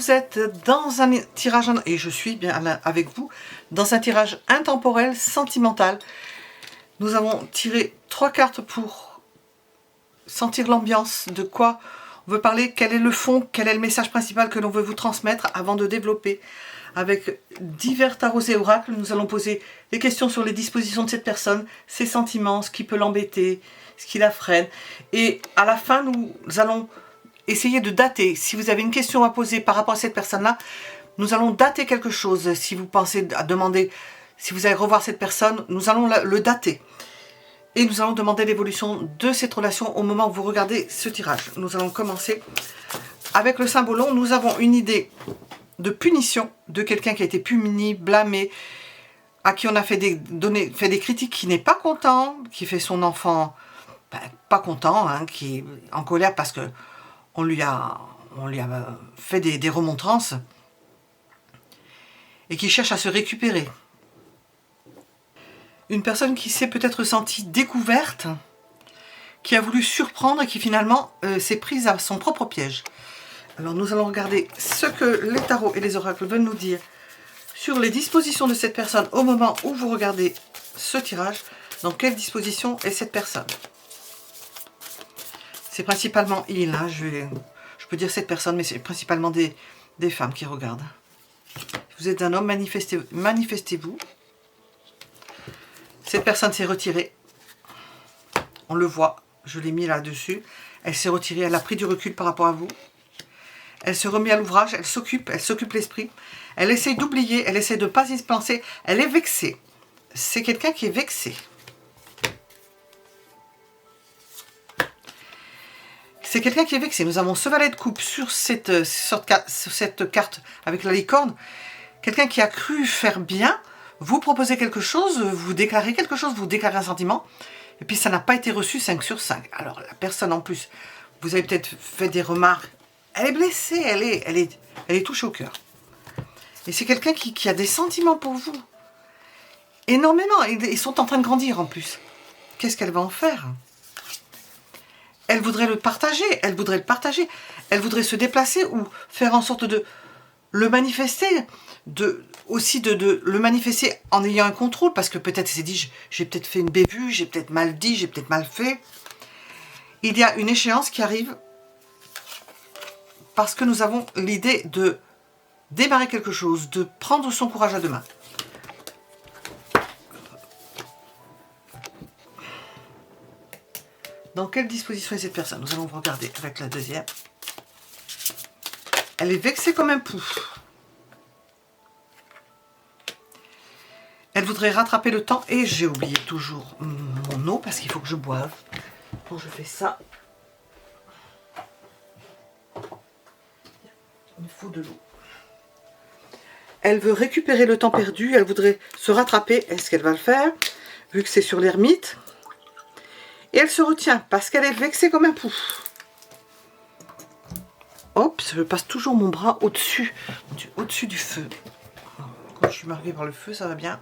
vous êtes dans un tirage, et je suis bien avec vous, dans un tirage intemporel, sentimental. Nous avons tiré 3 cartes pour sentir l'ambiance, de quoi on veut parler, quel est le fond, quel est le message principal que l'on veut vous transmettre avant de développer. Avec divers tarots et oracles, nous allons poser des questions sur les dispositions de cette personne, ses sentiments, ce qui peut l'embêter, ce qui la freine. Et à la fin, nous allons essayer de dater. Si vous avez une question à poser par rapport à cette personne-là, nous allons dater quelque chose. Si vous pensez à demander, si vous allez revoir cette personne, nous allons le dater. Et nous allons demander l'évolution de cette relation au moment où vous regardez ce tirage. Nous allons commencer avec le symbolon. Nous avons une idée de punition de quelqu'un qui a été puni, blâmé, à qui on a fait des critiques, qui n'est pas content, qui fait son enfant pas content, hein, qui est en colère parce que on lui a fait des remontrances et qui cherche à se récupérer. Une personne qui s'est peut-être sentie découverte, qui a voulu surprendre et qui finalement s'est prise à son propre piège. Alors nous allons regarder ce que les tarots et les oracles veulent nous dire sur les dispositions de cette personne au moment où vous regardez ce tirage. Dans quelle disposition est cette personne? C'est principalement il, hein, je peux dire cette personne, mais c'est principalement des femmes qui regardent. Vous êtes un homme, manifestez-vous. Cette personne s'est retirée. On le voit, je l'ai mis là-dessus. Elle s'est retirée, elle a pris du recul par rapport à vous. Elle se remet à l'ouvrage, elle s'occupe l'esprit. Elle essaie d'oublier, elle essaie de ne pas y penser. Elle est vexée. C'est quelqu'un qui est vexé. C'est quelqu'un qui est vexé. Nous avons ce valet de coupe sur cette carte avec la licorne. Quelqu'un qui a cru faire bien, vous proposez quelque chose, vous déclarez quelque chose, vous déclarez un sentiment, et puis ça n'a pas été reçu 5 sur 5. Alors la personne en plus, vous avez peut-être fait des remarques, elle est blessée, elle est touchée au cœur. Et c'est quelqu'un qui a des sentiments pour vous. Énormément, ils sont en train de grandir en plus. Qu'est-ce qu'elle va en faire ? Elle voudrait le partager, elle voudrait se déplacer ou faire en sorte de le manifester, aussi de le manifester en ayant un contrôle, parce que peut-être elle s'est dit, j'ai peut-être fait une bévue, j'ai peut-être mal dit, j'ai peut-être mal fait. Il y a une échéance qui arrive parce que nous avons l'idée de démarrer quelque chose, de prendre son courage à deux mains. Dans quelle disposition est cette personne? Nous allons regarder avec la deuxième. Elle est vexée comme un pou. Elle voudrait rattraper le temps et j'ai oublié toujours mon eau parce qu'il faut que je boive. Quand je fais ça, il me faut de l'eau. Elle veut récupérer le temps perdu, elle voudrait se rattraper. Est-ce qu'elle va le faire? Vu que c'est sur l'ermite. Et elle se retient parce qu'elle est vexée comme un pou. Hop, je passe toujours mon bras au-dessus du feu. Quand je suis marquée par le feu, ça va bien.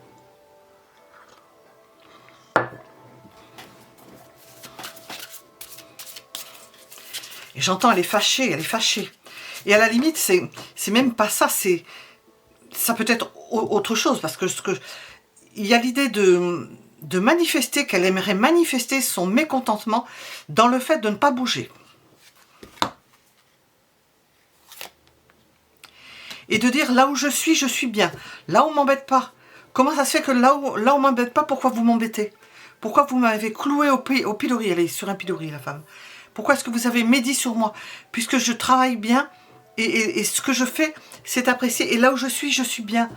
Et j'entends, elle est fâchée, elle est fâchée. Et à la limite, c'est même pas ça, ça peut être autre chose, parce que il y a l'idée de manifester, qu'elle aimerait manifester son mécontentement dans le fait de ne pas bouger. Et de dire, là où je suis bien. Là où on ne m'embête pas. Comment ça se fait que là où on ne m'embête pas, pourquoi vous m'embêtez? Pourquoi vous m'avez cloué au pilori? Elle est sur un pilori, la femme. Pourquoi est-ce que vous avez médit sur moi? Puisque je travaille bien et ce que je fais, c'est apprécié. Et là où je suis bien.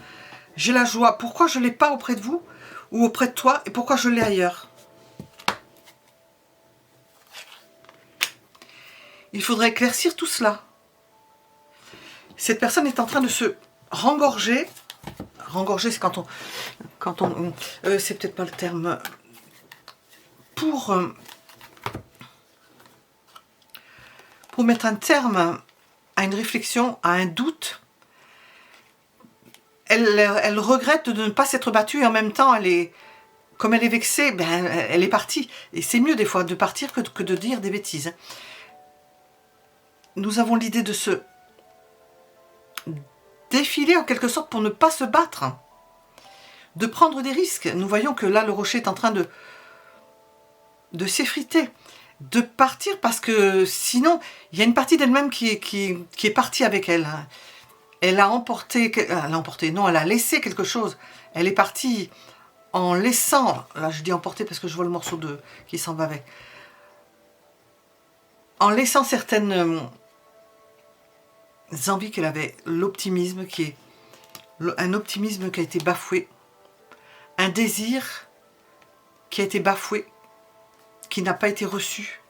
J'ai la joie. Pourquoi je ne l'ai pas auprès de vous ou auprès de toi et pourquoi je l'ai ailleurs? Il faudrait éclaircir tout cela. Cette personne est en train de se rengorger. Rengorger, c'est quand on c'est peut-être pas le terme. Pour mettre un terme à une réflexion, à un doute. Elle regrette de ne pas s'être battue et en même temps, comme elle est vexée, ben, elle est partie. Et c'est mieux des fois de partir que de dire des bêtises. Nous avons l'idée défiler en quelque sorte pour ne pas se battre, de prendre des risques. Nous voyons que là, le rocher est en train de s'effriter, de partir, parce que sinon, il y a une partie d'elle-même qui est partie avec elle. Elle a emporté, non, elle a laissé quelque chose. Elle est partie en laissant, là je dis emporter parce que je vois le morceau qui s'en va avec, en laissant certaines envies qu'elle avait, l'optimisme un optimisme qui a été bafoué, un désir qui a été bafoué, qui n'a pas été reçu.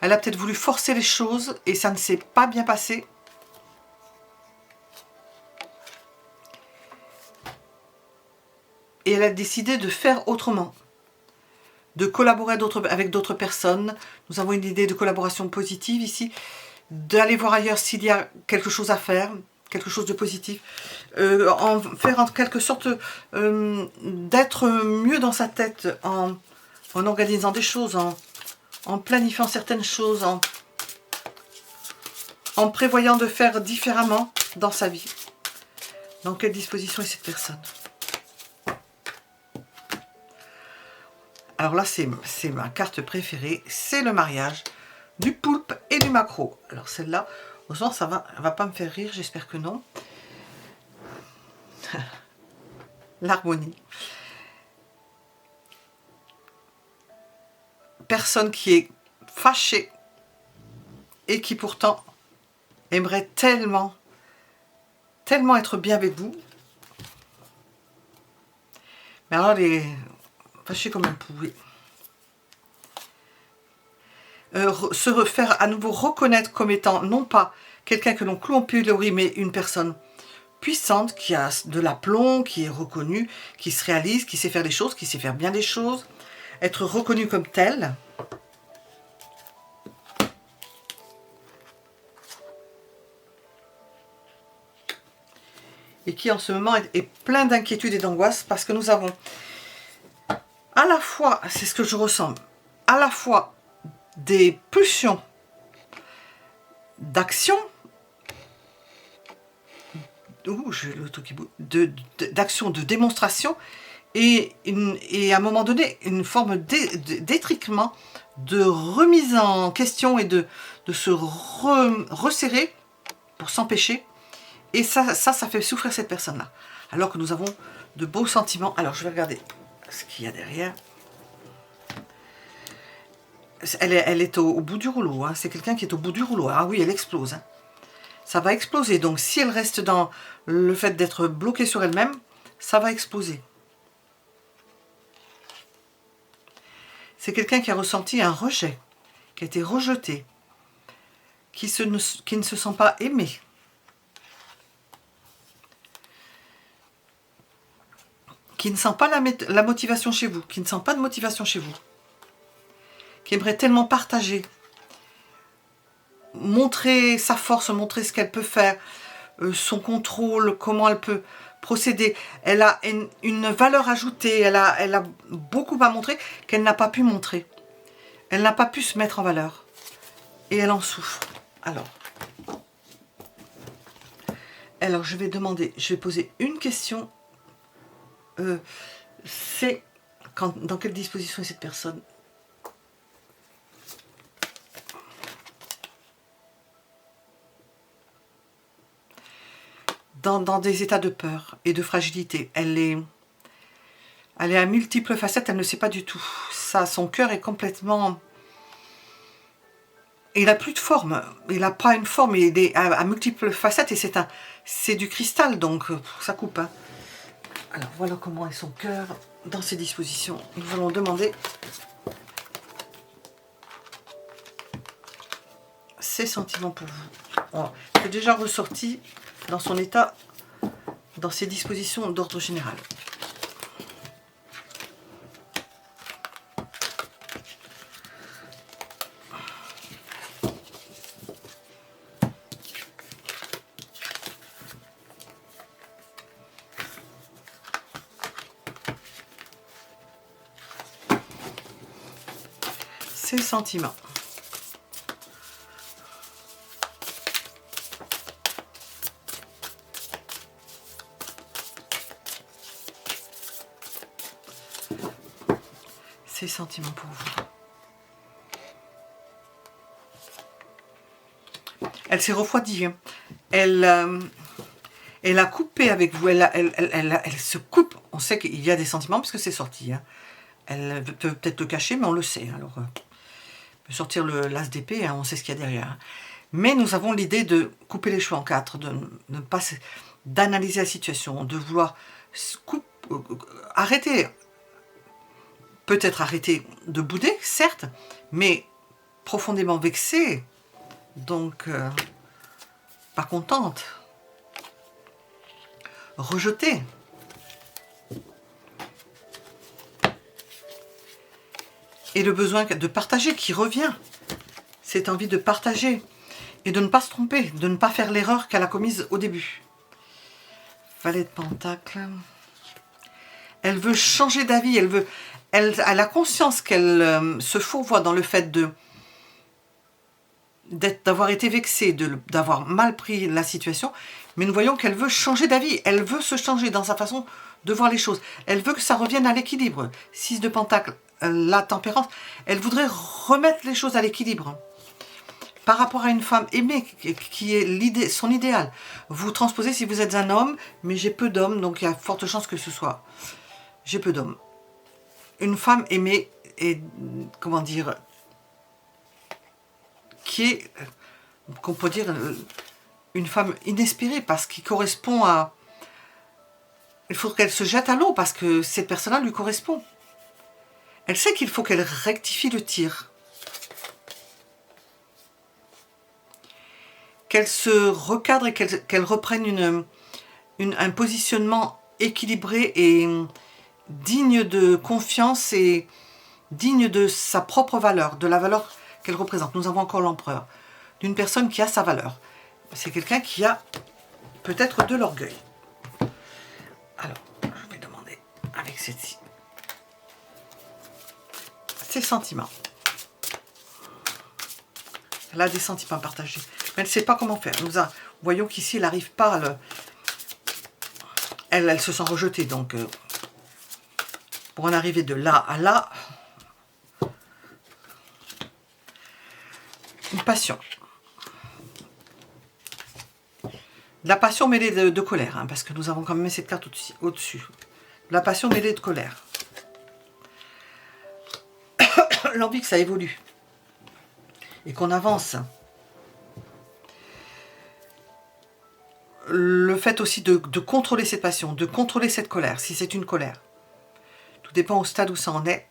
Elle a peut-être voulu forcer les choses et ça ne s'est pas bien passé. Et elle a décidé de faire autrement, de collaborer avec d'autres personnes. Nous avons une idée de collaboration positive ici, d'aller voir ailleurs s'il y a quelque chose à faire, quelque chose de positif, en faire en quelque sorte d'être mieux dans sa tête, en organisant des choses, en planifiant certaines choses, en prévoyant de faire différemment dans sa vie. Dans quelle disposition est cette personne? Alors là, c'est ma carte préférée, c'est le mariage du poulpe et du maquereau. Alors celle-là, au sens, elle va pas me faire rire, j'espère que non. L'harmonie. Personne qui est fâchée et qui pourtant aimerait tellement être bien avec vous. Mais alors, elle est fâchée comme un poulet. Se refaire à nouveau reconnaître comme étant non pas quelqu'un que l'on cloue en pilori, mais une personne puissante, qui a de l'aplomb, qui est reconnue, qui se réalise, qui sait faire des choses, qui sait faire bien des choses, être reconnue comme telle. Et qui en ce moment est plein d'inquiétude et d'angoisse parce que nous avons à la fois, c'est ce que je ressens, à la fois des pulsions d'action, d'action, de démonstration, et à un moment donné, une forme d'étriquement, de remise en question et de se resserrer pour s'empêcher. Et ça fait souffrir cette personne-là. Alors que nous avons de beaux sentiments. Alors, je vais regarder ce qu'il y a derrière. Elle est au bout du rouleau. Hein. C'est quelqu'un qui est au bout du rouleau. Ah oui, elle explose. Hein. Ça va exploser. Donc, si elle reste dans le fait d'être bloquée sur elle-même, ça va exploser. C'est quelqu'un qui a ressenti un rejet, qui a été rejeté, qui ne se sent pas aimé. Qui ne sent pas la motivation chez vous, qui ne sent pas de motivation chez vous, qui aimerait tellement partager, montrer sa force, montrer ce qu'elle peut faire, son contrôle, comment elle peut procéder. Elle a une valeur ajoutée, elle a beaucoup à montrer qu'elle n'a pas pu montrer. Elle n'a pas pu se mettre en valeur. Et elle en souffre. Alors je vais poser une question. C'est dans quelle disposition est cette personne? Dans des états de peur et de fragilité. Elle est à multiples facettes, elle ne sait pas du tout. Son cœur est complètement... Il n'a plus de forme, il n'a pas une forme, il est à multiples facettes et c'est du cristal, donc ça coupe. Hein. Alors voilà comment est son cœur dans ces dispositions. Nous allons demander ses sentiments pour vous. Voilà. C'est déjà ressorti dans son état, dans ses dispositions d'ordre général. Ses sentiments. Ces sentiments pour vous. Elle s'est refroidie. Hein. Elle a coupé avec vous. Elle se coupe. On sait qu'il y a des sentiments parce que c'est sorti. Hein. Elle peut peut-être le cacher, mais on le sait. Alors, on peut sortir l'as d'épée, hein, on sait ce qu'il y a derrière. Hein. Mais nous avons l'idée de couper les cheveux en quatre, de ne pas d'analyser la situation, de vouloir arrêter. Peut-être arrêter de bouder, certes, mais profondément vexée, donc pas contente, rejetée. Et le besoin de partager qui revient, cette envie de partager et de ne pas se tromper, de ne pas faire l'erreur qu'elle a commise au début. Valet de Pentacles. Elle veut changer d'avis, elle a conscience qu'elle se fourvoie dans le fait d'avoir été vexée, d'avoir mal pris la situation, mais nous voyons qu'elle veut changer d'avis, elle veut se changer dans sa façon de voir les choses, elle veut que ça revienne à l'équilibre. 6 de Pentacles, la tempérance, elle voudrait remettre les choses à l'équilibre. Par rapport à une femme aimée, qui est son idéal. Vous transposez si vous êtes un homme, mais j'ai peu d'hommes, donc il y a forte chance que ce soit... J'ai peu d'hommes. Une femme aimée et, comment dire, qui est, qu'on peut dire, une femme inespérée, parce qu'il correspond à... Il faut qu'elle se jette à l'eau, parce que cette personne-là lui correspond. Elle sait qu'il faut qu'elle rectifie le tir. Qu'elle se recadre et qu'elle reprenne un positionnement équilibré et digne de confiance et digne de sa propre valeur, de la valeur qu'elle représente. Nous avons encore l'empereur, d'une personne qui a sa valeur. C'est quelqu'un qui a peut-être de l'orgueil. Alors, je vais demander avec celle-ci. Ses sentiments. Elle a des sentiments partagés. Mais elle ne sait pas comment faire. Voyons qu'ici, elle n'arrive pas à elle se sent rejetée. Donc, pour en arriver de là à là, une passion. La passion mêlée de colère, hein, parce que nous avons quand même cette carte au-dessus. La passion mêlée de colère. L'envie que ça évolue. Et qu'on avance. Le fait aussi de contrôler cette passion, de contrôler cette colère, si c'est une colère. Tout dépend au stade où ça en est.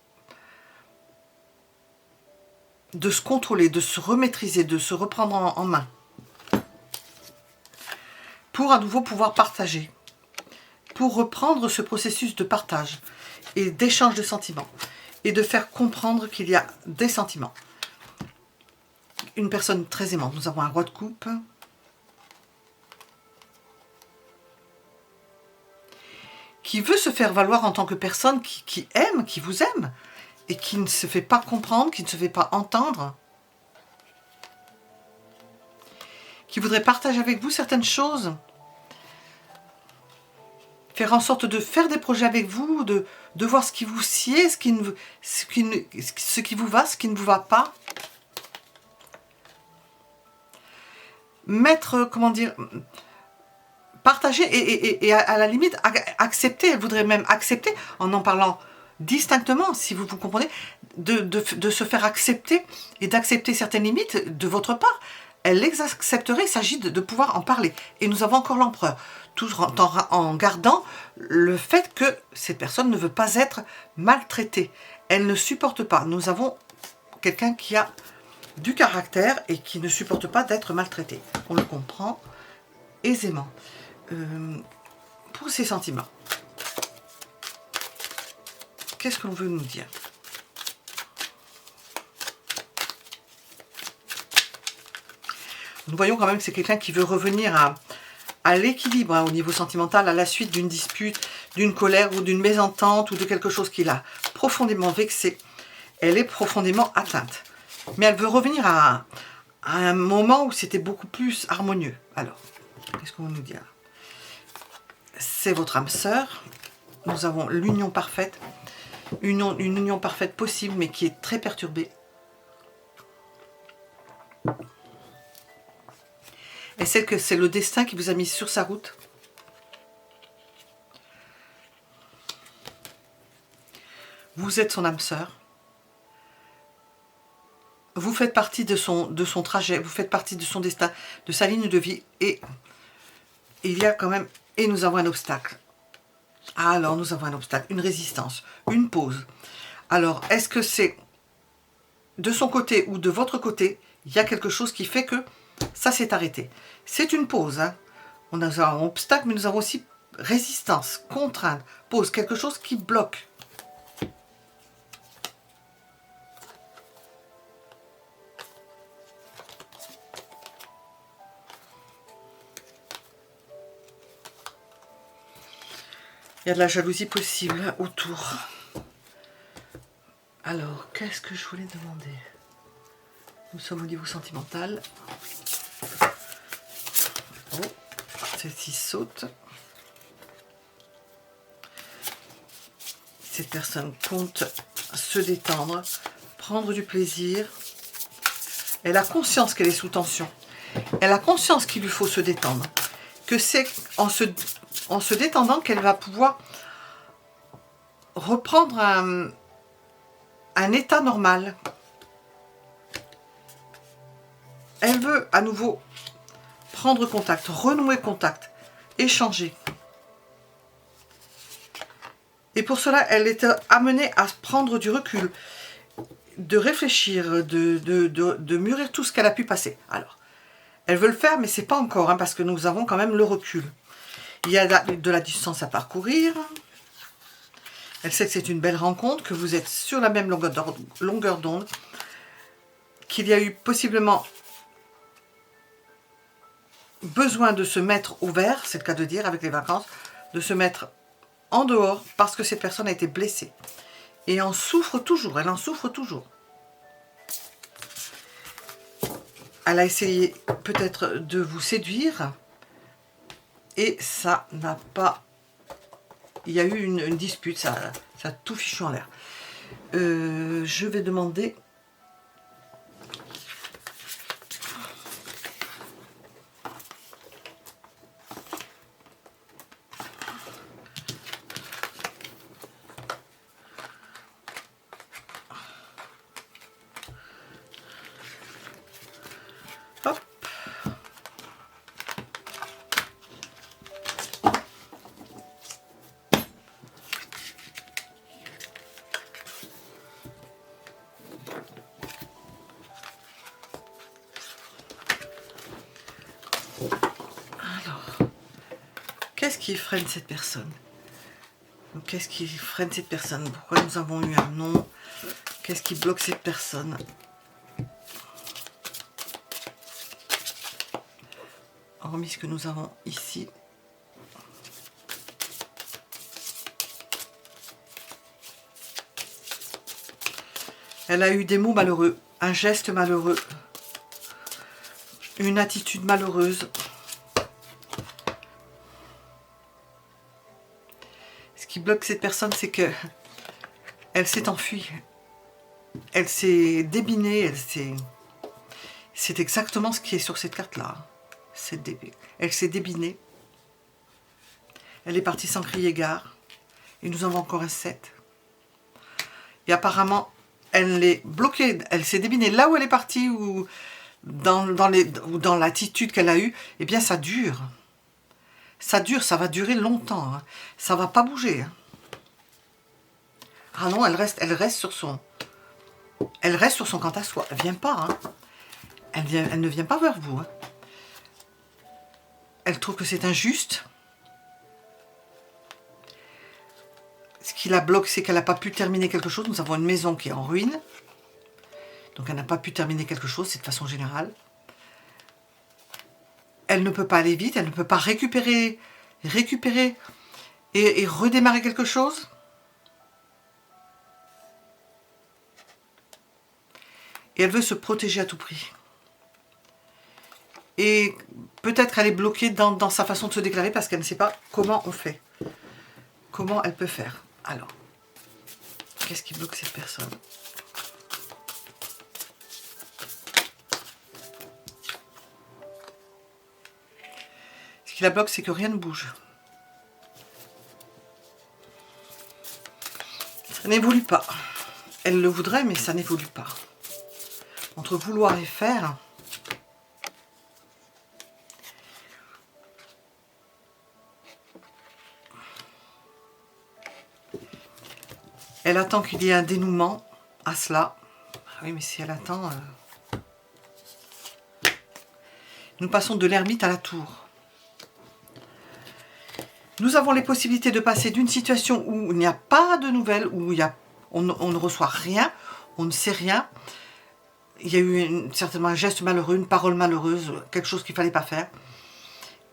De se contrôler, de se remaîtriser, de se reprendre en main. Pour à nouveau pouvoir partager. Pour reprendre ce processus de partage et d'échange de sentiments. Et de faire comprendre qu'il y a des sentiments. Une personne très aimante. Nous avons un roi de coupe. Qui veut se faire valoir en tant que personne qui aime, qui vous aime, et qui ne se fait pas comprendre, qui ne se fait pas entendre, qui voudrait partager avec vous certaines choses, faire en sorte de faire des projets avec vous, de voir ce qui vous sied, ce qui vous va, ce qui ne vous va pas. Mettre, comment dire... Partager et à la limite accepter, elle voudrait même accepter en parlant distinctement, si vous comprenez, de se faire accepter et d'accepter certaines limites de votre part. Elle les accepterait, il s'agit de pouvoir en parler. Et nous avons encore l'empereur, toujours en gardant le fait que cette personne ne veut pas être maltraitée. Elle ne supporte pas. Nous avons quelqu'un qui a du caractère et qui ne supporte pas d'être maltraité. On le comprend aisément. Pour ces sentiments, qu'est-ce qu'on veut nous dire? Nous voyons quand même que c'est quelqu'un qui veut revenir à l'équilibre, hein, au niveau sentimental, à la suite d'une dispute, d'une colère ou d'une mésentente ou de quelque chose qui l'a profondément vexée. Elle est profondément atteinte. Mais elle veut revenir à un moment où c'était beaucoup plus harmonieux. Alors, qu'est-ce qu'on veut nous dire? C'est votre âme sœur. Nous avons l'union parfaite. une union parfaite possible, mais qui est très perturbée. Et c'est que c'est le destin qui vous a mis sur sa route. Vous êtes son âme sœur. Vous faites partie de son trajet, vous faites partie de son destin, de sa ligne de vie. Et il y a quand même... Et nous avons un obstacle. Alors, nous avons un obstacle, une résistance, une pause. Alors, est-ce que c'est de son côté ou de votre côté, il y a quelque chose qui fait que ça s'est arrêté. C'est une pause. Hein. On a un obstacle, mais nous avons aussi résistance, contrainte, pause, quelque chose qui bloque. Il y a de la jalousie possible autour. Alors, qu'est-ce que je voulais demander? Nous sommes au niveau sentimental. Oh, celle-ci saute. Cette personne compte se détendre, prendre du plaisir. Elle a conscience qu'elle est sous tension. Elle a conscience qu'il lui faut se détendre. Que c'est en se détendant qu'elle va pouvoir reprendre un état normal. Elle veut à nouveau prendre contact, renouer contact, échanger. Et pour cela, elle est amenée à prendre du recul, de réfléchir, de mûrir tout ce qu'elle a pu passer. Alors, elle veut le faire, mais c'est pas encore, hein, parce que nous avons quand même le recul. Il y a de la distance à parcourir. Elle sait que c'est une belle rencontre, que vous êtes sur la même longueur d'onde, qu'il y a eu possiblement besoin de se mettre au vert, c'est le cas de dire avec les vacances, de se mettre en dehors parce que cette personne a été blessée. Et en souffre toujours, elle en souffre toujours. Elle a essayé peut-être de vous séduire et ça n'a pas... Il y a eu une dispute, ça a tout fichu en l'air. Je vais demander... Hop. Alors, qu'est-ce qui freine cette personne? Qu'est-ce qui freine cette personne? Pourquoi nous avons eu un non? Qu'est-ce qui bloque cette personne? Hormis ce que nous avons ici. Elle a eu des mots malheureux, un geste malheureux, une attitude malheureuse. Ce qui bloque cette personne, c'est que elle s'est enfuie. Elle s'est débinée, c'est exactement ce qui est sur cette carte-là. Elle s'est débinée. Elle est partie sans crier gare. Et nous avons encore un 7. Et apparemment, elle est bloquée. Elle s'est débinée là où elle est partie ou dans l'attitude qu'elle a eue. Eh bien, ça dure. Ça dure, ça va durer longtemps. Hein. Ça va pas bouger. Hein. Ah non, elle reste sur son... Elle reste sur son quant à soi. Elle vient pas. Hein. Elle ne vient pas vers vous. Hein. Elle trouve que c'est injuste. Ce qui la bloque, c'est qu'elle n'a pas pu terminer quelque chose. Nous avons une maison qui est en ruine. Donc elle n'a pas pu terminer quelque chose, c'est de façon générale. Elle ne peut pas aller vite, elle ne peut pas récupérer et redémarrer quelque chose. Et elle veut se protéger à tout prix. Et peut-être elle est bloquée dans sa façon de se déclarer parce qu'elle ne sait pas comment on fait. Comment elle peut faire. Alors, Qu'est-ce qui bloque cette personne? Ce qui la bloque, c'est que rien ne bouge. Ça n'évolue pas. Elle le voudrait, mais ça n'évolue pas. Entre vouloir et faire, elle attend qu'il y ait un dénouement à cela. Oui, mais si elle attend... Nous passons de l'ermite à la tour. Nous avons les possibilités de passer d'une situation où il n'y a pas de nouvelles, où on ne reçoit rien, on ne sait rien. Il y a eu certainement un geste malheureux, une parole malheureuse, quelque chose qu'il ne fallait pas faire.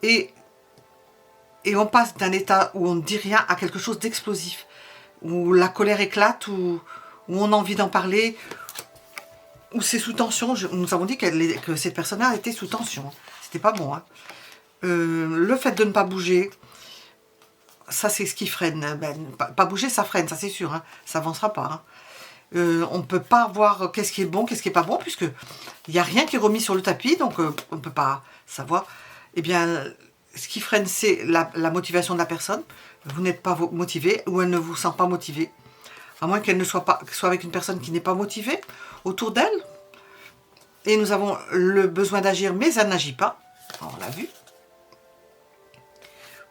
Et on passe d'un état où on ne dit rien à quelque chose d'explosif. Où la colère éclate, où on a envie d'en parler, où c'est sous tension. Nous avons dit que cette personne-là était sous tension. C'était pas bon. Hein. Le fait de ne pas bouger, ça c'est ce qui freine. Pas bouger, ça freine, ça c'est sûr. Hein. Ça n'avancera pas. Hein. On ne peut pas voir qu'est-ce qui est bon, qu'est-ce qui n'est pas bon, puisque il n'y a rien qui est remis sur le tapis, donc on ne peut pas savoir. Eh bien, ce qui freine, c'est la motivation de la personne. Vous n'êtes pas motivé, ou elle ne vous sent pas motivé. À moins qu'elle ne soit avec une personne qui n'est pas motivée autour d'elle. Et nous avons le besoin d'agir, mais elle n'agit pas. On l'a vu.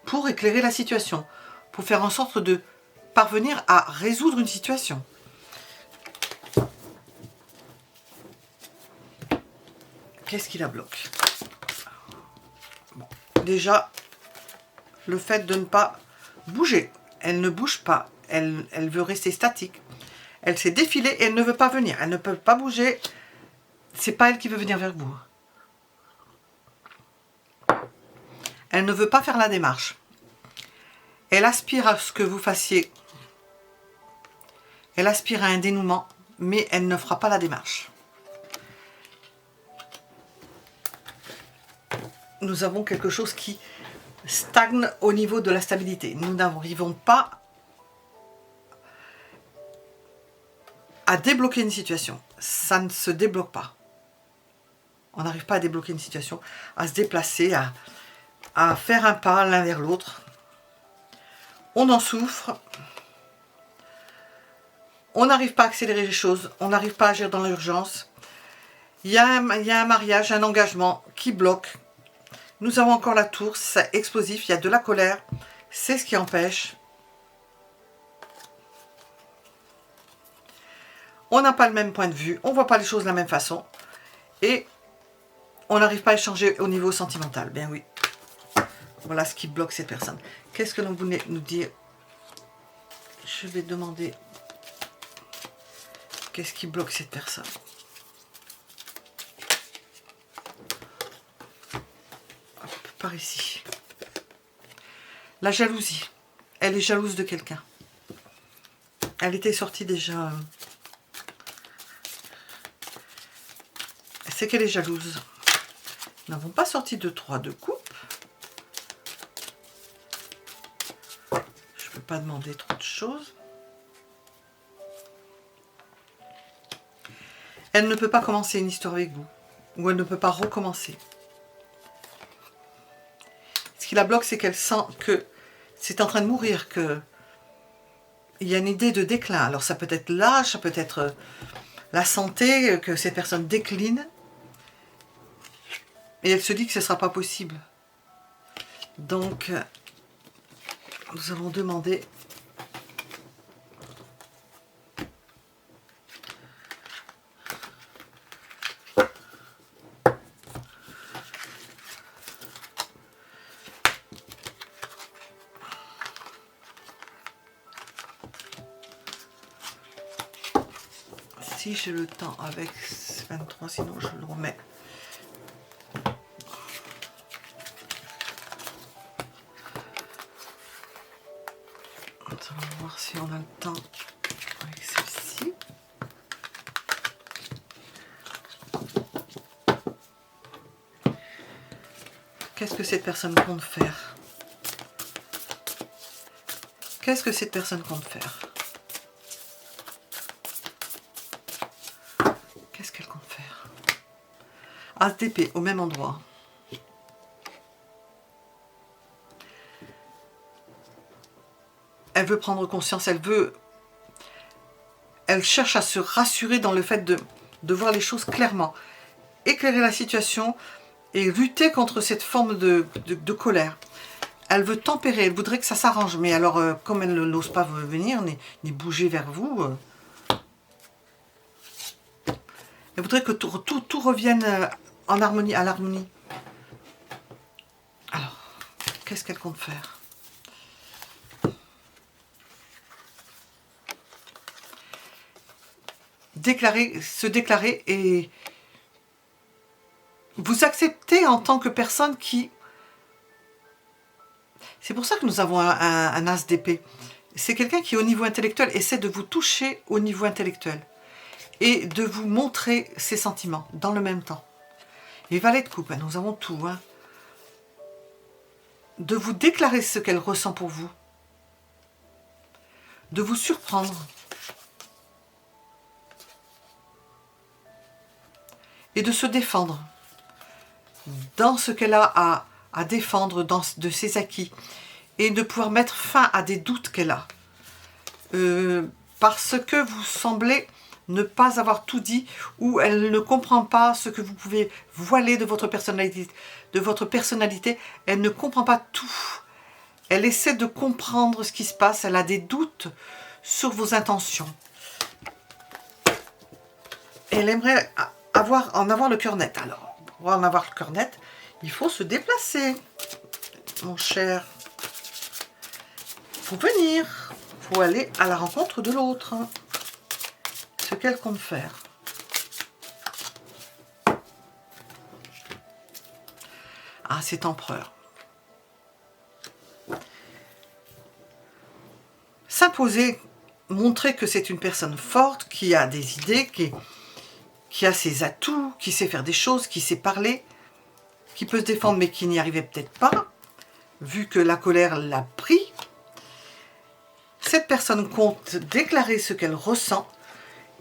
Pour éclairer la situation. Pour faire en sorte de parvenir à résoudre une situation. Qu'est-ce qui la bloque? Bon. Déjà, le fait de ne pas bouger. Elle ne bouge pas. Elle veut rester statique. Elle s'est défilée et elle ne veut pas venir. Elle ne peut pas bouger. C'est pas elle qui veut venir vers vous. Elle ne veut pas faire la démarche. Elle aspire à ce que vous fassiez. Elle aspire à un dénouement, mais elle ne fera pas la démarche. Nous avons quelque chose qui stagne au niveau de la stabilité. Nous n'arrivons pas à débloquer une situation. Ça ne se débloque pas. On n'arrive pas à débloquer une situation, à se déplacer, à faire un pas l'un vers l'autre. On en souffre. On n'arrive pas à accélérer les choses. On n'arrive pas à agir dans l'urgence. Il y a un mariage, un engagement qui bloque. Nous avons encore la tour, c'est explosif, il y a de la colère. C'est ce qui empêche. On n'a pas le même point de vue, on ne voit pas les choses de la même façon. Et on n'arrive pas à échanger au niveau sentimental. Bien oui. Voilà ce qui bloque cette personne. Qu'est-ce que l'on voulait nous dire? Je vais demander qu'est-ce qui bloque cette personne. Hop, par ici. La jalousie. Elle est jalouse de quelqu'un. Elle était sortie déjà. C'est qu'elle est jalouse. Nous n'avons pas sorti de 3 de coupe. Je ne peux pas demander trop de choses. Elle ne peut pas commencer une histoire avec vous. Ou elle ne peut pas recommencer. Ce qui la bloque, c'est qu'elle sent que c'est en train de mourir, que il y a une idée de déclin. Alors ça peut être l'âge, ça peut être la santé, que cette personne décline. Et elle se dit que ce ne sera pas possible. Donc, nous allons demander si j'ai le temps avec 23, sinon je le remets. On va voir si on a le temps avec celle-ci. Qu'est-ce que cette personne compte faire? Qu'est-ce que cette personne compte faire? As d'épée au même endroit. Elle veut prendre conscience, elle cherche à se rassurer dans le fait de voir les choses clairement. Éclairer la situation et lutter contre cette forme de colère. Elle veut tempérer, elle voudrait que ça s'arrange. Mais alors, comme elle n'ose pas venir, ni bouger vers vous, elle voudrait que tout revienne en harmonie, à l'harmonie. Alors, qu'est-ce qu'elle compte faire? Se déclarer et vous accepter en tant que personne qui... C'est pour ça que nous avons un as d'épée. C'est quelqu'un qui, au niveau intellectuel, essaie de vous toucher au niveau intellectuel et de vous montrer ses sentiments dans le même temps. Et valet de coupe, nous avons tout. Hein. De vous déclarer ce qu'elle ressent pour vous. De vous surprendre. Et de se défendre dans ce qu'elle a à défendre de ses acquis. Et de pouvoir mettre fin à des doutes qu'elle a. Parce que vous semblez ne pas avoir tout dit, ou elle ne comprend pas ce que vous pouvez voiler de votre personnalité, elle ne comprend pas tout. Elle essaie de comprendre ce qui se passe, elle a des doutes sur vos intentions. Elle aimerait en avoir le cœur net. Alors, pour en avoir le cœur net, il faut se déplacer, mon cher. Pour venir, pour aller à la rencontre de l'autre. Ce qu'elle compte faire. Ah, c'est empereur. S'imposer, montrer que c'est une personne forte, qui a des idées, qui a ses atouts, qui sait faire des choses, qui sait parler, qui peut se défendre mais qui n'y arrivait peut-être pas, vu que la colère l'a pris. Cette personne compte déclarer ce qu'elle ressent,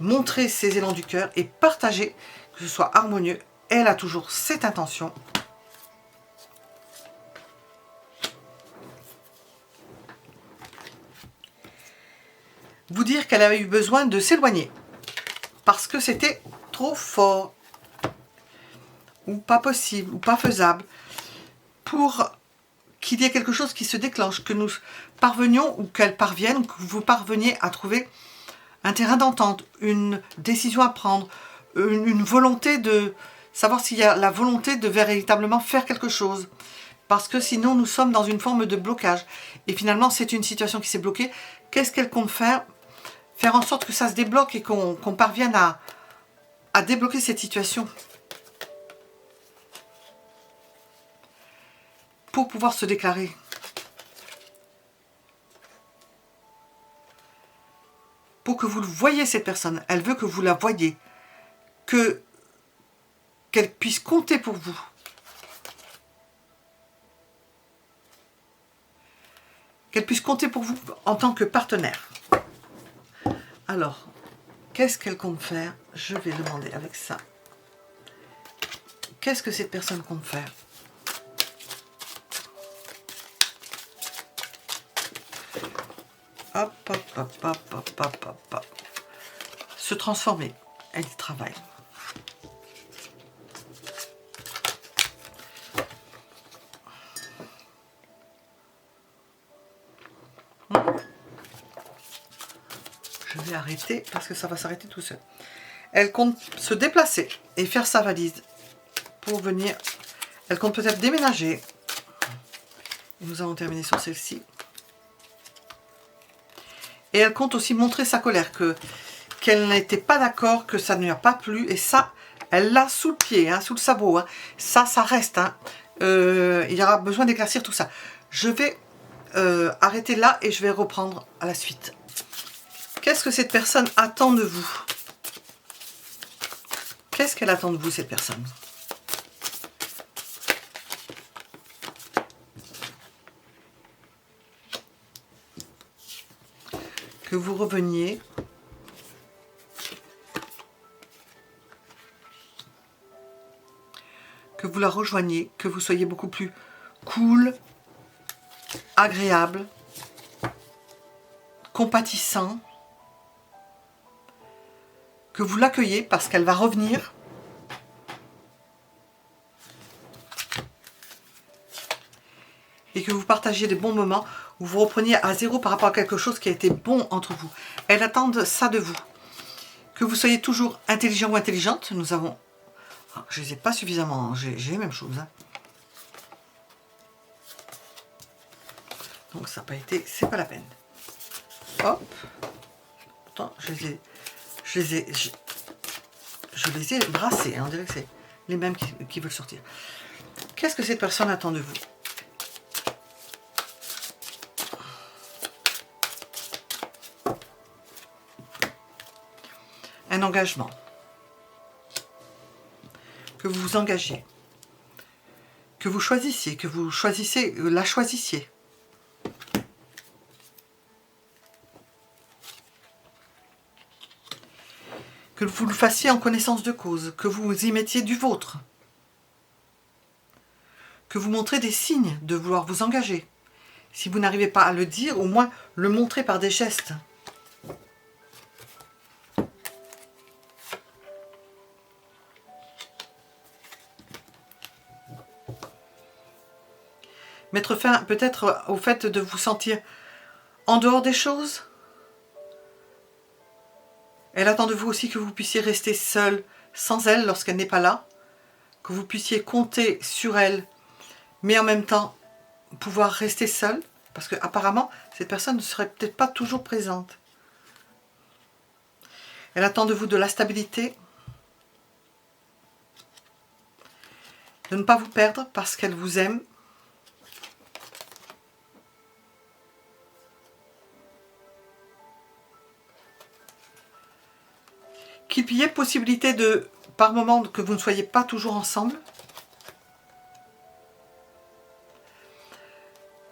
montrer ses élans du cœur et partager, que ce soit harmonieux. Elle a toujours cette intention. Vous dire qu'elle a eu besoin de s'éloigner parce que c'était trop fort ou pas possible ou pas faisable pour qu'il y ait quelque chose qui se déclenche, que nous parvenions ou qu'elle parvienne, que vous parveniez à trouver un terrain d'entente, une décision à prendre, une volonté de savoir s'il y a la volonté de véritablement faire quelque chose. Parce que sinon, nous sommes dans une forme de blocage. Et finalement, c'est une situation qui s'est bloquée. Qu'est-ce qu'elle compte faire? Faire en sorte que ça se débloque et qu'on parvienne à débloquer cette situation. Pour pouvoir se déclarer. Pour que vous voyez cette personne. Elle veut que vous la voyiez. Qu'elle puisse compter pour vous. Qu'elle puisse compter pour vous en tant que partenaire. Alors, qu'est-ce qu'elle compte faire? Je vais demander avec ça. Qu'est-ce que cette personne compte faire? Hop, hop, hop, hop, hop, hop, hop, hop. Se transformer. Elle y travaille. Je vais arrêter parce que ça va s'arrêter tout seul. Elle compte se déplacer et faire sa valise pour venir. Elle compte peut-être déménager. Nous allons terminer sur celle-ci. Et elle compte aussi montrer sa colère, qu'elle n'était pas d'accord, que ça ne lui a pas plu. Et ça, elle l'a sous le pied, hein, sous le sabot. Hein. Ça reste. Hein. Il y aura besoin d'éclaircir tout ça. Je vais arrêter là et je vais reprendre à la suite. Qu'est-ce que cette personne attend de vous? Qu'est-ce qu'elle attend de vous, cette personne? Que vous reveniez. que vous la rejoigniez, que vous soyez beaucoup plus cool, agréable, compatissant, que vous l'accueillez parce qu'elle va revenir. Et que vous partagiez des bons moments, où vous repreniez à zéro par rapport à quelque chose qui a été bon entre vous. Elle attend ça de vous. Que vous soyez toujours intelligent ou intelligente, nous avons... Je ne les ai pas suffisamment, j'ai les mêmes choses. Hein. Donc ça n'a pas été, c'est pas la peine. Hop. Pourtant, je les ai brassés, hein. On dirait que c'est les mêmes qui veulent sortir. Qu'est-ce que cette personne attend de vous? Un engagement. Que vous vous engagez. Que vous choisissiez, la choisissiez. Que vous le fassiez en connaissance de cause, que vous y mettiez du vôtre. Que vous montrez des signes de vouloir vous engager. Si vous n'arrivez pas à le dire, au moins le montrer par des gestes. Mettre fin peut-être au fait de vous sentir en dehors des choses. Elle attend de vous aussi que vous puissiez rester seul sans elle lorsqu'elle n'est pas là. Que vous puissiez compter sur elle, mais en même temps pouvoir rester seul. Parce qu'apparemment, cette personne ne serait peut-être pas toujours présente. Elle attend de vous de la stabilité. De ne pas vous perdre parce qu'elle vous aime. Qu'il y ait possibilité de, par moment, que vous ne soyez pas toujours ensemble.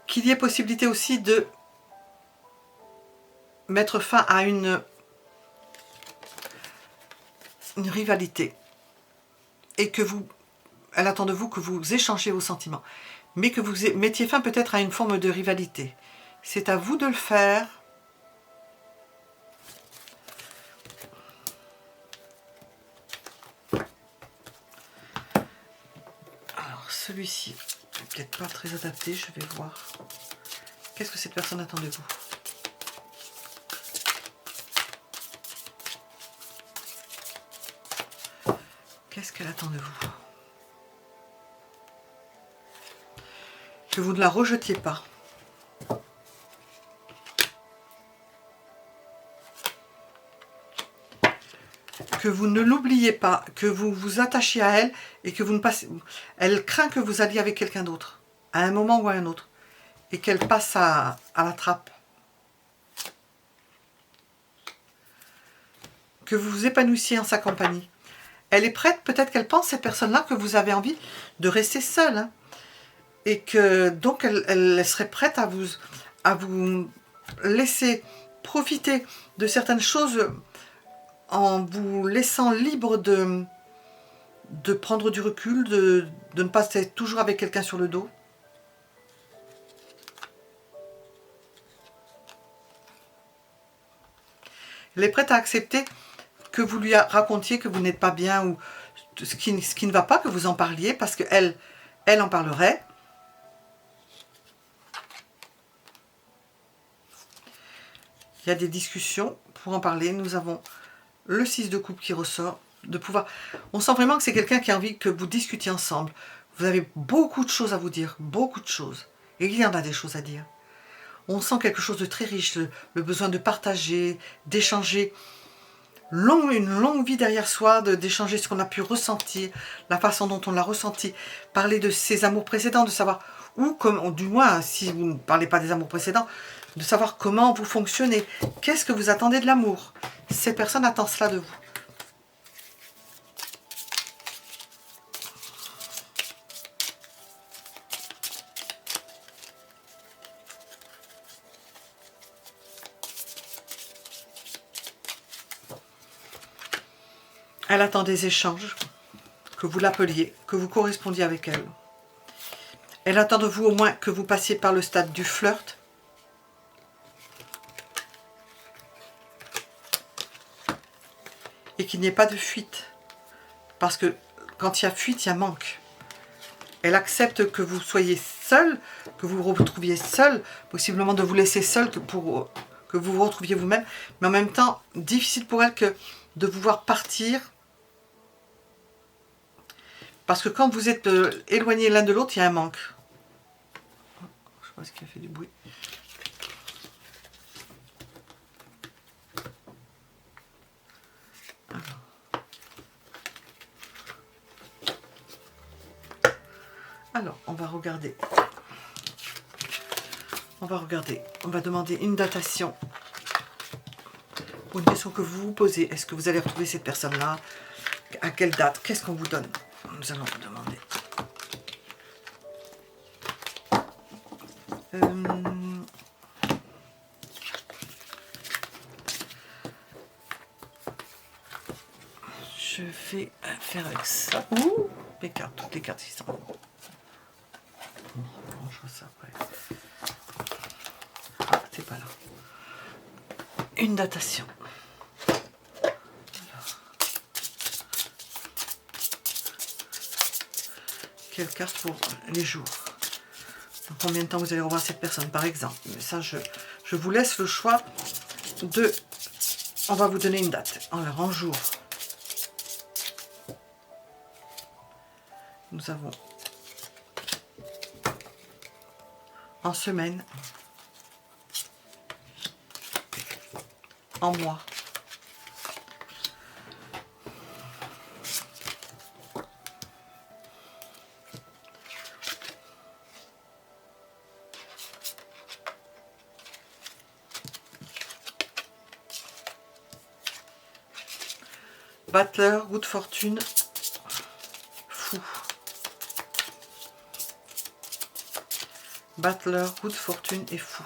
Qu'il y ait possibilité aussi de mettre fin à une rivalité. Et que vous, elle attend de vous que vous échangez vos sentiments. Mais que vous mettiez fin peut-être à une forme de rivalité. C'est à vous de le faire. Celui-ci n'est peut-être pas très adapté, je vais voir. Qu'est-ce que cette personne attend de vous? Qu'est-ce qu'elle attend de vous? Que vous ne la rejetiez pas. Que vous ne l'oubliez pas, que vous vous attachiez à elle et que vous ne passez... Elle craint que vous alliez avec quelqu'un d'autre, à un moment ou à un autre, et qu'elle passe à la trappe. Que vous vous épanouissiez en sa compagnie. Elle est prête, peut-être qu'elle pense, cette personne-là, que vous avez envie de rester seule. Hein, et que donc elle serait prête à vous laisser profiter de certaines choses en vous laissant libre de prendre du recul, de ne pas être toujours avec quelqu'un sur le dos. Elle est prête à accepter que vous lui racontiez que vous n'êtes pas bien ou ce qui ne va pas, que vous en parliez, parce qu'elle en parlerait. Il y a des discussions pour en parler. Nous avons le 6 de coupe qui ressort. De pouvoir... On sent vraiment que c'est quelqu'un qui a envie que vous discutiez ensemble. Vous avez beaucoup de choses à vous dire, beaucoup de choses. Et il y en a des choses à dire. On sent quelque chose de très riche, le besoin de partager, d'échanger. Une longue vie derrière soi, d'échanger ce qu'on a pu ressentir, la façon dont on l'a ressenti, parler de ses amours précédents, de savoir où, comme, du moins, si vous ne parlez pas des amours précédents, de savoir comment vous fonctionnez, qu'est-ce que vous attendez de l'amour. Cette personne attend cela de vous. Elle attend des échanges. que vous l'appeliez, que vous correspondiez avec elle. Elle attend de vous au moins que vous passiez par le stade du flirt. Et qu'il n'y ait pas de fuite. Parce que quand il y a fuite, il y a manque. Elle accepte que vous soyez seul, que vous vous retrouviez seul, possiblement de vous laisser seul pour que vous vous retrouviez vous-même. Mais en même temps, difficile pour elle que de vous voir partir. Parce que quand vous êtes éloignés l'un de l'autre, il y a un manque. Je sais pas ce qui a fait du bruit. Alors, on va regarder. On va demander une datation. Pour une question que vous vous posez. Est-ce que vous allez retrouver cette personne-là? À quelle date? Qu'est-ce qu'on vous donne? Nous allons vous demander. Je vais faire avec ça. Ouh, mes cartes, toutes les cartes qui sont. Je vois ça après. Ah, c'est pas là. Une datation. Alors. Quelle carte pour les jours? Dans combien de temps vous allez revoir cette personne, par exemple? Mais ça, je vous laisse le choix de... On va vous donner une date. Alors, en jour. Nous avons en semaine, en mois, battleur, roue de fortune, fou. Battleur, roue de fortune et fou.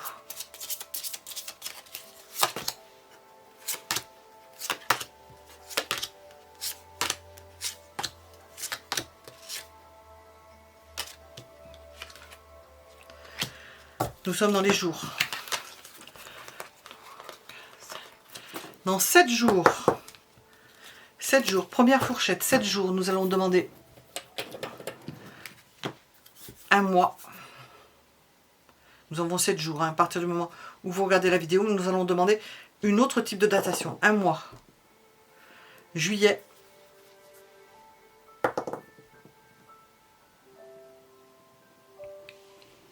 Nous sommes dans les jours. Dans 7 jours. 7 jours, première fourchette, 7 jours, nous allons demander un mois. Nous avons 7 jours, hein, à partir du moment où vous regardez la vidéo, nous allons demander une autre type de datation, un mois. Juillet.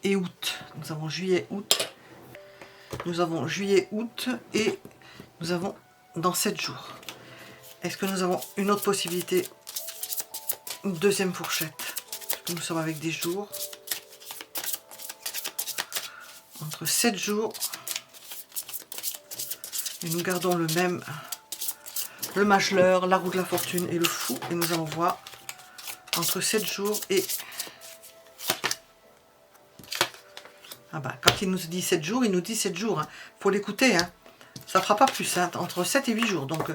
Et août. Nous avons juillet, août. Nous avons juillet, août et nous avons dans 7 jours. Est-ce que nous avons une autre possibilité? Une deuxième fourchette. Nous sommes avec des jours. Entre 7 jours. Et nous gardons le même. Le majeur, la roue de la fortune et le fou. Et nous allons voir entre 7 jours et... Ah bah, quand il nous dit 7 jours, il nous dit 7 jours. Hein. Faut l'écouter. Hein. Ça ne fera pas plus. Hein. Entre 7 et 8 jours. Donc,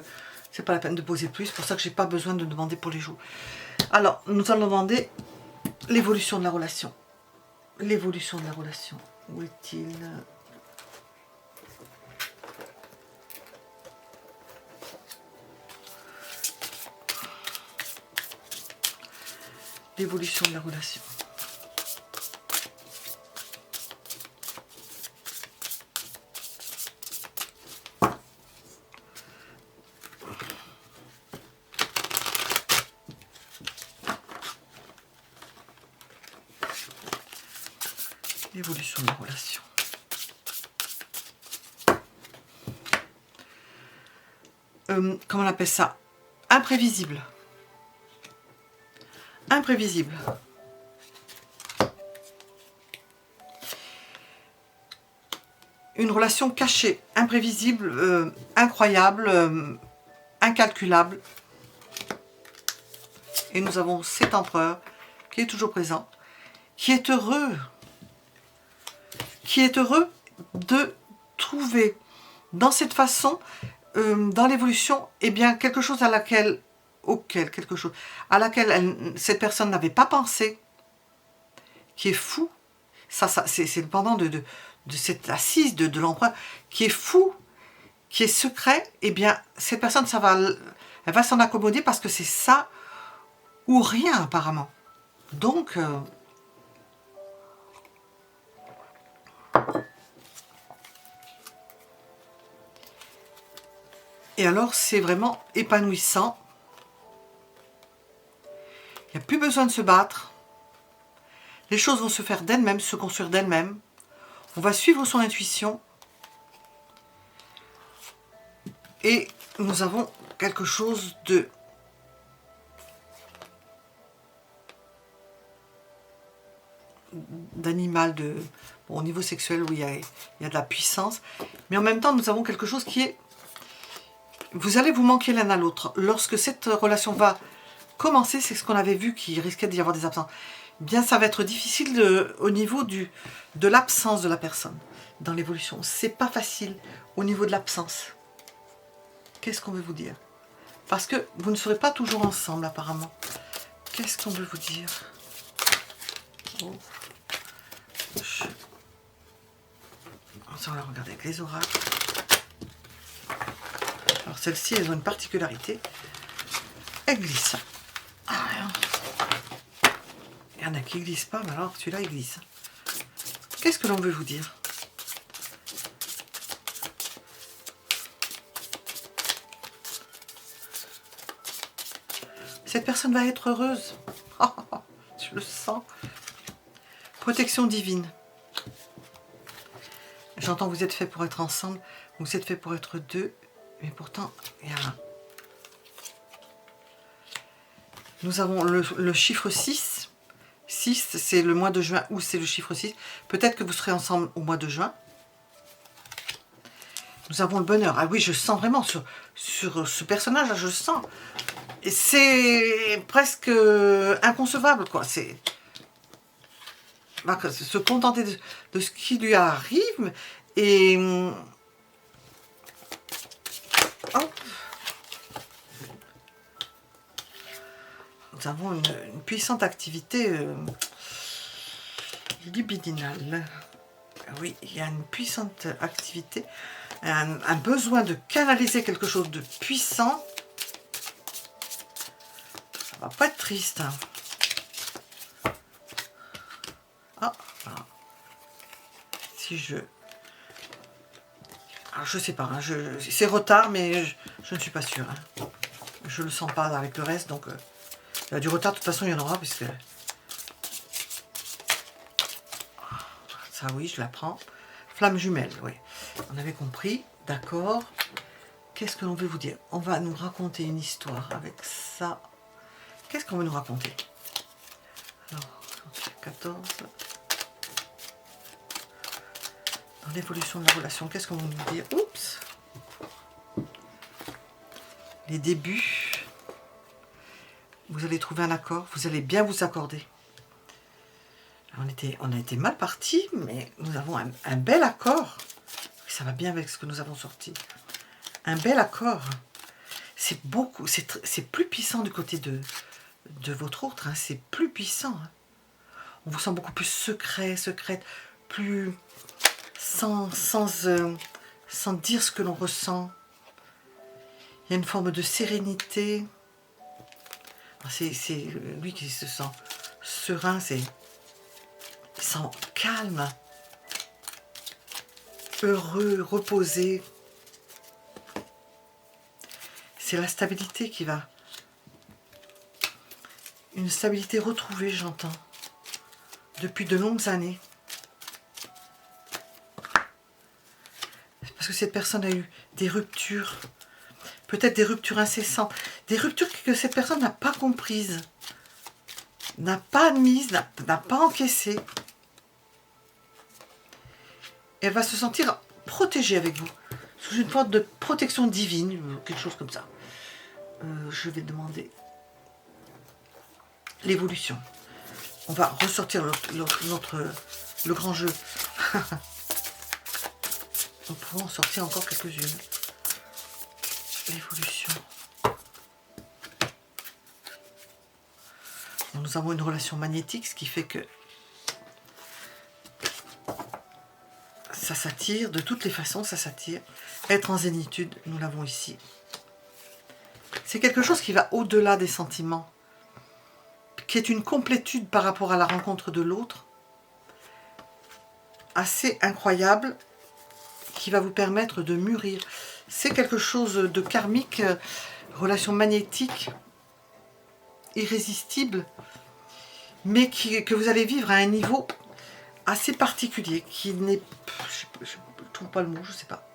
c'est pas la peine de poser plus. C'est pour ça que j'ai pas besoin de demander pour les jours. Alors, nous allons demander l'évolution de la relation. L'évolution de la relation. Où est-il? L'évolution de la relation. L'évolution de la relation. Comment on appelle ça? Imprévisible. Imprévisible. Une relation cachée, imprévisible, incroyable, incalculable. Et nous avons cet empereur qui est toujours présent, qui est heureux de trouver dans cette façon, dans l'évolution, eh bien quelque chose à laquelle auquel, quelque chose à laquelle cette personne n'avait pas pensé, qui est fou, ça c'est le pendant de cette assise de l'empereur, qui est fou, qui est secret, eh bien, cette personne, elle va s'en accommoder parce que c'est ça ou rien, apparemment. Donc, et alors, c'est vraiment épanouissant. Il n'y a plus besoin de se battre. Les choses vont se faire d'elles-mêmes, se construire d'elles-mêmes. On va suivre son intuition. Et nous avons quelque chose d'animal, bon, au niveau sexuel, où il y a de la puissance. Mais en même temps, nous avons quelque chose qui est... Vous allez vous manquer l'un à l'autre. Lorsque cette relation va commencer, c'est ce qu'on avait vu, qu'il risquait d'y avoir des absences. Bien, ça va être difficile au niveau de l'absence de la personne dans l'évolution. C'est pas facile au niveau de l'absence. Qu'est-ce qu'on veut vous dire? Parce que vous ne serez pas toujours ensemble, apparemment. Qu'est-ce qu'on veut vous dire? Oh. On va la regarder avec les oracles. Alors, celles-ci, elles ont une particularité. Elles glissent. Il y en a qui ne glissent pas, mais alors celui-là, il glisse. Qu'est-ce que l'on veut vous dire? Cette personne va être heureuse. Je le sens. Protection divine. J'entends que vous êtes fait pour être ensemble, vous êtes fait pour être deux, mais pourtant, il y a un. Nous avons le chiffre 6. 6, c'est le mois de juin, ou c'est le chiffre 6. Peut-être que vous serez ensemble au mois de juin. Nous avons le bonheur. Ah oui, je sens vraiment sur ce personnage-là, je le sens. Et c'est presque inconcevable, quoi. C'est se contenter de ce qui lui arrive et... Hop. Nous avons une puissante activité libidinale. Oui, il y a une puissante activité, un besoin de canaliser quelque chose de puissant. Ça va pas être triste. Hein. Ah, voilà. Si je... Alors, je sais pas, hein, c'est retard, mais je ne suis pas sûre. Hein. Je le sens pas avec le reste, donc... il y a du retard, de toute façon, il y en aura, puisque... Ça, oui, je la prends. Flamme jumelle, oui. On avait compris, d'accord. Qu'est-ce que l'on veut vous dire? On va nous raconter une histoire avec ça. Qu'est-ce qu'on veut nous raconter? Alors, 14. Dans l'évolution de la relation, qu'est-ce qu'on veut nous dire? Oups. Les débuts. Vous allez trouver un accord, vous allez bien vous accorder. On a été mal partis, mais nous avons un bel accord. Ça va bien avec ce que nous avons sorti. Un bel accord. C'est beaucoup, c'est plus puissant du côté de votre autre. Hein. C'est plus puissant. Hein. On vous sent beaucoup plus secrète, plus sans dire ce que l'on ressent. Il y a une forme de sérénité. C'est lui qui se sent serein, il sent calme, heureux, reposé. C'est la stabilité qui va... Une stabilité retrouvée, j'entends, depuis de longues années. Parce que cette personne a eu des ruptures, peut-être des ruptures incessantes, des ruptures que cette personne n'a pas comprises, n'a pas admises, n'a pas encaissées. Elle va se sentir protégée avec vous, sous une forme de protection divine, quelque chose comme ça. Je vais demander l'évolution. On va ressortir le grand jeu. Nous pouvons en sortir encore quelques-unes. L'évolution. nous avons une relation magnétique, ce qui fait que ça s'attire, de toutes les façons, ça s'attire. Être en zénitude, nous l'avons ici. C'est quelque chose qui va au-delà des sentiments, qui est une complétude par rapport à la rencontre de l'autre, assez incroyable, qui va vous permettre de mûrir. C'est quelque chose de karmique, relation magnétique, irrésistible, mais que vous allez vivre à un niveau assez particulier, qui n'est... Je ne trouve pas le mot, je sais pas.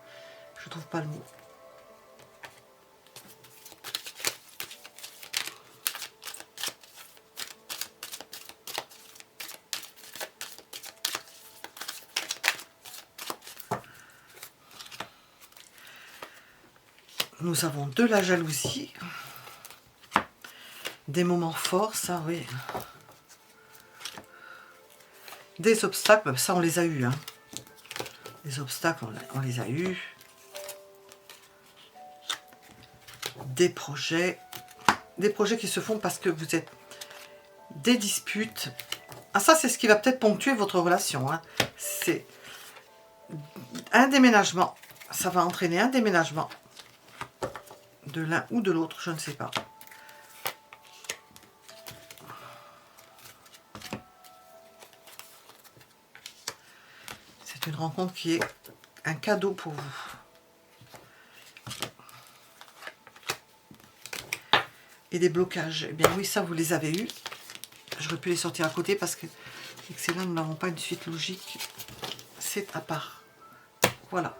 Je trouve pas le mot. Nous avons de la jalousie, des moments forts, ça oui. Des obstacles, ça on les a eus. Hein. Les obstacles, on les a eus. Des projets qui se font parce que vous êtes des disputes. Ah ça c'est ce qui va peut-être ponctuer votre relation. Hein. C'est un déménagement. Ça va entraîner un déménagement. De l'un ou de l'autre, je ne sais pas. C'est une rencontre qui est un cadeau pour vous. Et des blocages, eh bien oui, ça vous les avez eus. J'aurais pu les sortir à côté parce que excellent, nous n'avons pas une suite logique. C'est à part. Voilà.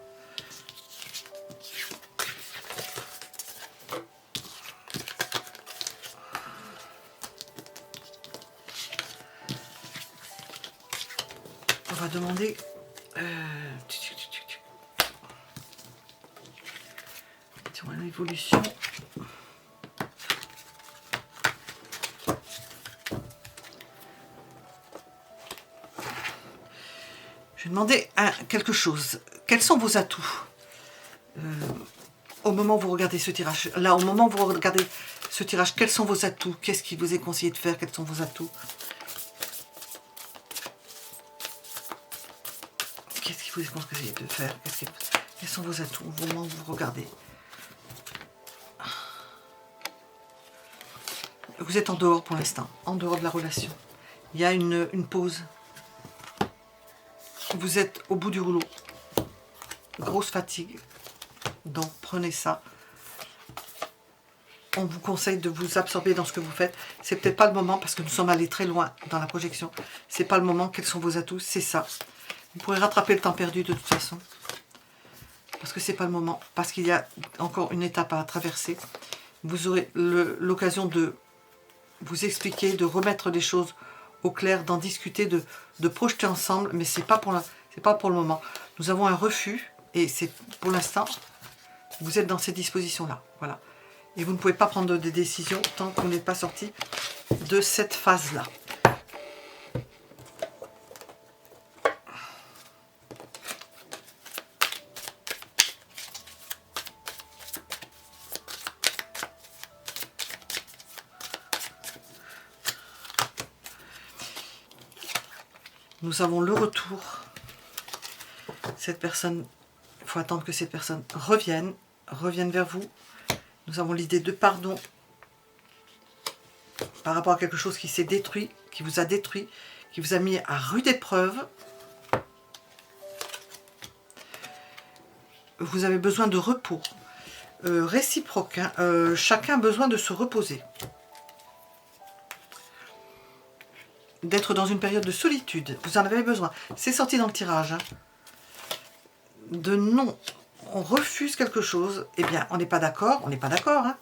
On va demander sur l'évolution. Je vais demander quelque chose. Quels sont vos atouts au moment où vous regardez ce tirage? Là, au moment où vous regardez ce tirage, quels sont vos atouts? Qu'est-ce qui vous est conseillé de faire? Quels sont vos atouts? Qu'est-ce qui vous est conseillé de faire? Quels sont vos atouts au moment où vous regardez? Vous êtes en dehors pour l'instant, en dehors de la relation. Il y a une pause. Vous êtes au bout du rouleau. Grosse fatigue. Donc prenez ça. On vous conseille de vous absorber dans ce que vous faites. C'est peut-être pas le moment parce que nous sommes allés très loin dans la projection. C'est pas le moment. Quels sont vos atouts? C'est ça. Vous pourrez rattraper le temps perdu de toute façon. Parce que c'est pas le moment. Parce qu'il y a encore une étape à traverser. Vous aurez l'occasion de vous expliquer, de remettre les choses au clair, d'en discuter, de projeter ensemble, mais c'est pas pour le moment. Nous avons un refus, et c'est pour l'instant, vous êtes dans ces dispositions-là. Voilà. Et vous ne pouvez pas prendre des décisions tant que vous n'êtes pas sorti de cette phase-là. Nous avons le retour. Cette personne, il faut attendre que cette personne revienne vers vous. Nous avons l'idée de pardon par rapport à quelque chose qui s'est détruit, qui vous a détruit, qui vous a mis à rude épreuve. Vous avez besoin de repos réciproque. Hein. Chacun a besoin de se reposer. D'être dans une période de solitude. Vous en avez besoin. C'est sorti dans le tirage. Hein. De non. On refuse quelque chose. Eh bien, on n'est pas d'accord. On n'est pas d'accord. Hein.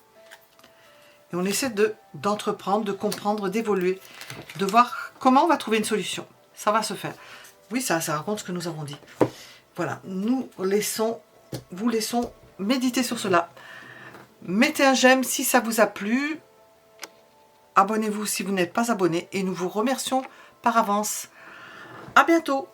Et on essaie d'entreprendre, de comprendre, d'évoluer. De voir comment on va trouver une solution. Ça va se faire. Oui, ça raconte ce que nous avons dit. Voilà. Nous vous laissons méditer sur cela. Mettez un j'aime si ça vous a plu. Abonnez-vous si vous n'êtes pas abonné et nous vous remercions par avance. À bientôt!